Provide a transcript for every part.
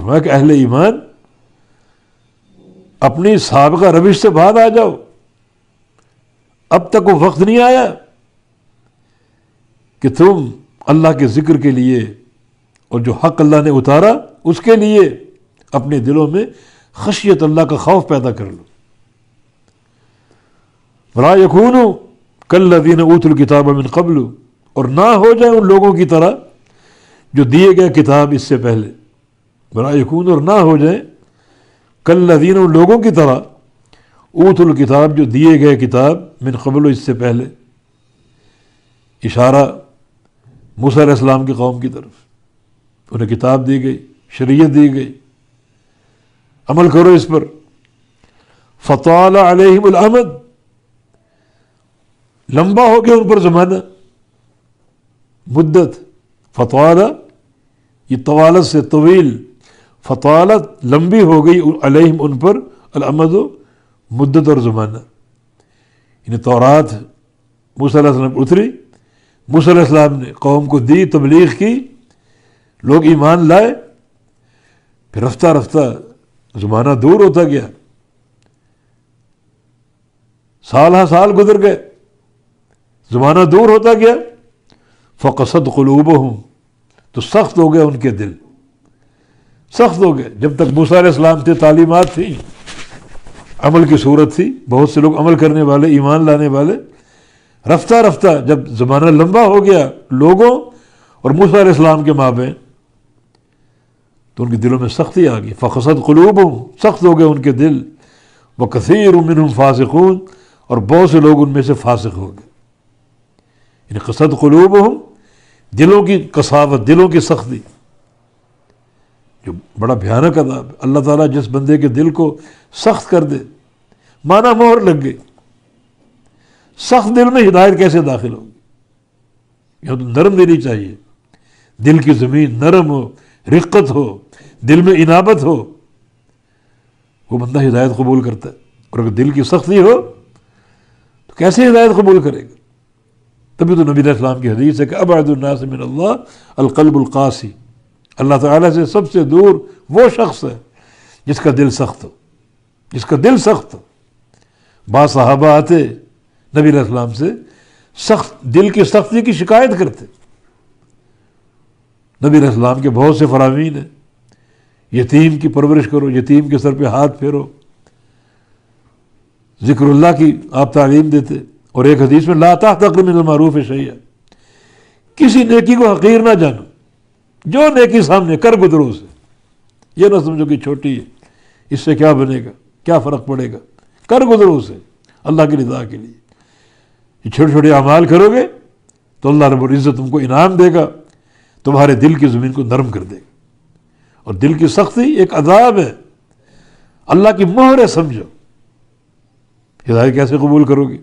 فرمایا کہ اہل ایمان اپنی سابقہ روش سے باہر آ جاؤ، اب تک وہ وقت نہیں آیا کہ تم اللہ کے ذکر کے لیے اور جو حق اللہ نے اتارا اس کے لیے اپنے دلوں میں خشیت اللہ کا خوف پیدا کر لو۔ وَلَا يَكُونُوا كَالَّذِينَ أُوتُوا الْكِتَابَ مِنْ قَبْلُ، اور نہ ہو جائیں ان لوگوں کی طرح جو دیے گئے کتاب اس سے پہلے۔ وَلَا يَكُونُوا، اور نہ ہو جائیں كَالَّذِينَ، ان لوگوں کی طرح اوتوا الکتاب، جو دیے گئے کتاب من قبل، اس سے پہلے۔ اشارہ موسیٰ علیہ السلام کی قوم کی طرف، انہیں کتاب دی گئی، شریعت دی گئی، عمل کرو اس پر۔ فطال علیہم الامد، لمبا ہو گیا ان پر زمانہ، مدت۔ فطال، یہ طوالت سے طویل، فطالت لمبی ہو گئی علیہم ان پر، الامد مدت اور زمانہ۔ یعنی تورات موسیٰ علیہ السلام اتری، موسیٰ علیہ السلام نے قوم کو دی، تبلیغ کی، لوگ ایمان لائے، پھر رفتہ رفتہ زمانہ دور ہوتا گیا، سال ہا سال گزر گئے، زمانہ دور ہوتا گیا۔ فقست قلوبہم، تو سخت ہو گئے ان کے دل، سخت ہو گئے۔ جب تک موسیٰ علیہ السلام تھے، تعلیمات تھیں، عمل کی صورت تھی، بہت سے لوگ عمل کرنے والے، ایمان لانے والے، رفتہ رفتہ جب زمانہ لمبا ہو گیا لوگوں اور موسیٰ علیہ السلام کے مابین، تو ان کے دلوں میں سختی آ گئی۔ فقست قلوبہم، سخت ہو گئے ان کے دل۔ وکثیر منہم فاسقون، اور بہت سے لوگ ان میں سے فاسق ہو گئے۔ یعنی قست قلوبہم، دلوں کی قساوت، دلوں کی سختی، جو بڑا بھیانک عذاب ہے۔ اللہ تعالیٰ جس بندے کے دل کو سخت کر دے، مانا مہر لگ گئی، سخت دل میں ہدایت کیسے داخل ہوگی؟ یہ تو نرم دلی چاہیے، دل کی زمین نرم ہو، رقت ہو، دل میں انابت ہو، وہ بندہ ہدایت قبول کرتا ہے۔ اور اگر دل کی سختی ہو تو کیسے ہدایت قبول کرے گا؟ تبھی تو نبی علیہ السلام کی حدیث ہے کہ ابعد الناس من اللہ القلب القاسی، اللہ تعالیٰ سے سب سے دور وہ شخص ہے جس کا دل سخت ہو، جس کا دل سخت ہو۔ بعض صحابہ آتے نبی علیہ السلام سے، سخت دل کی سختی کی شکایت کرتے۔ نبی علیہ السلام کے بہت سے فرامین ہیں، یتیم کی پرورش کرو، یتیم کے سر پہ ہاتھ پھیرو، ذکر اللہ کی آپ تعلیم دیتے۔ اور ایک حدیث میں لا تحتقر من المعروف شیئا، کسی نیکی کو حقیر نہ جانو، جو نیکی سامنے کر گزرو اسے، یہ نہ سمجھو کہ چھوٹی ہے، اس سے کیا بنے گا، کیا فرق پڑے گا، کر گزرو اسے اللہ کی رضا کے لیے۔ یہ چھوٹے چھوٹے اعمال کرو گے تو اللہ رب العزت تم کو انعام دے گا، تمہارے دل کی زمین کو نرم کر دے گا۔ اور دل کی سختی ایک عذاب ہے، اللہ کی مہر ہے، سمجھو۔ ہدایت کیسے قبول کرو گی؟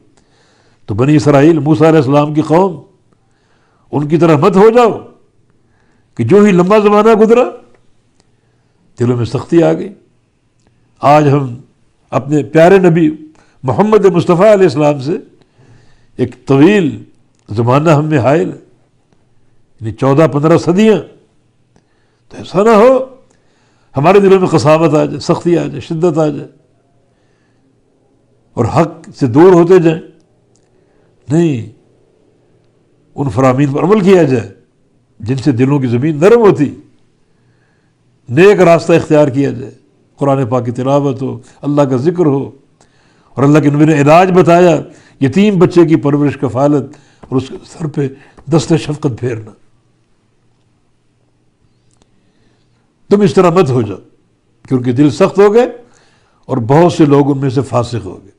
تو بنی اسرائیل، موسیٰ علیہ السلام کی قوم، ان کی طرح مت ہو جاؤ کہ جو ہی لمبا زمانہ گزرا دلوں میں سختی آ گئی۔ آج ہم اپنے پیارے نبی محمد مصطفیٰ علیہ السلام سے ایک طویل زمانہ ہم میں حائل ہے، یعنی 14-15 صدیاں، تو ایسا نہ ہو ہمارے دلوں میں قساوت آ جائے، سختی آ جائے، شدت آ جائے اور حق سے دور ہوتے جائیں۔ نہیں، ان فرامین پر عمل کیا جائے جن سے دلوں کی زمین نرم ہوتی، نیک راستہ اختیار کیا جائے، قرآن پاک کی تلاوت ہو، اللہ کا ذکر ہو، اور اللہ کے نبی نے علاج بتایا، یتیم بچے کی پرورش، کفالت، اور اس کے سر پہ دست شفقت پھیرنا۔ تم اس طرح مت ہو جاؤ، کیونکہ دل سخت ہو گئے اور بہت سے لوگ ان میں سے فاسق ہو گئے۔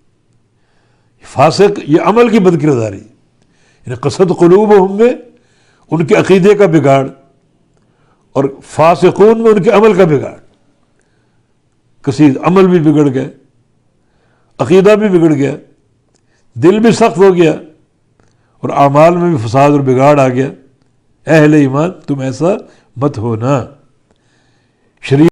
فاسق یہ عمل کی بد کرداری، یعنی قصد قلوبہم میں ان کے عقیدے کا بگاڑ، اور فاسقون میں ان کے عمل کا بگاڑ۔ کسی عمل بھی بگڑ گئے، عقیدہ بھی بگڑ گیا، دل بھی سخت ہو گیا، اور اعمال میں بھی فساد اور بگاڑ آ گیا۔ اہل ایمان تم ایسا مت ہونا۔ شریعت